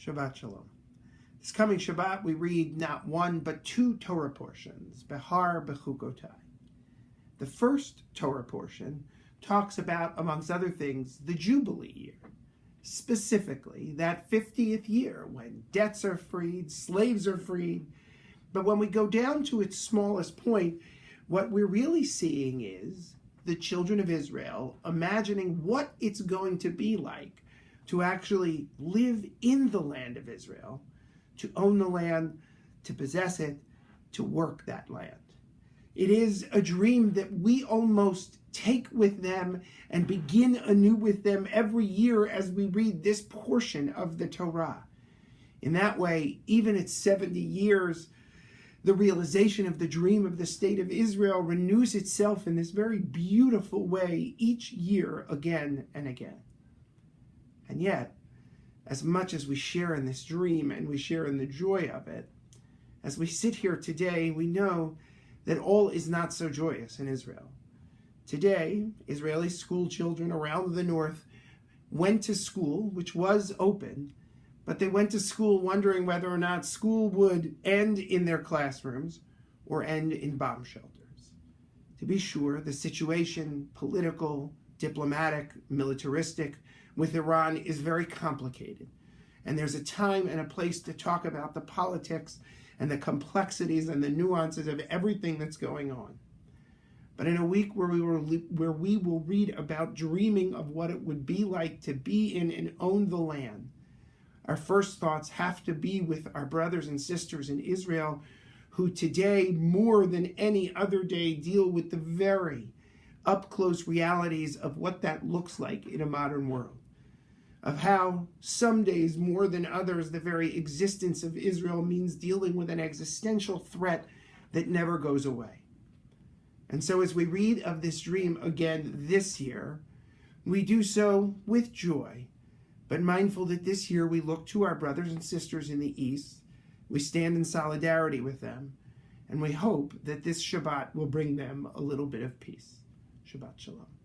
Shabbat Shalom. This coming Shabbat, we read not one, but two Torah portions, Behar Bechukotai. The first Torah portion talks about, amongst other things, the Jubilee year, specifically that 50th year when debts are freed, slaves are freed. But when we go down to its smallest point, what we're really seeing is the children of Israel imagining what it's going to be like to actually live in the land of Israel, to own the land, to possess it, to work that land. It is a dream that we almost take with them and begin anew with them every year as we read this portion of the Torah. In that way, even at 70 years, the realization of the dream of the state of Israel renews itself in this very beautiful way each year again and again. And yet, as much as we share in this dream and we share in the joy of it, as we sit here today, we know that all is not so joyous in Israel. Today, Israeli school children around the north went to school, which was open, but they went to school wondering whether or not school would end in their classrooms or end in bomb shelters. To be sure, the situation, political, diplomatic, militaristic, with Iran is very complicated. And there's a time and a place to talk about the politics and the complexities and the nuances of everything that's going on. But in a week where we will read about dreaming of what it would be like to be in and own the land, our first thoughts have to be with our brothers and sisters in Israel who today, more than any other day, deal with the very up-close realities of what that looks like in a modern world, of how some days more than others the very existence of Israel means dealing with an existential threat that never goes away. And so as we read of this dream again this year, we do so with joy, but mindful that this year we look to our brothers and sisters in the East, we stand in solidarity with them, and we hope that this Shabbat will bring them a little bit of peace. Shabbat Shalom.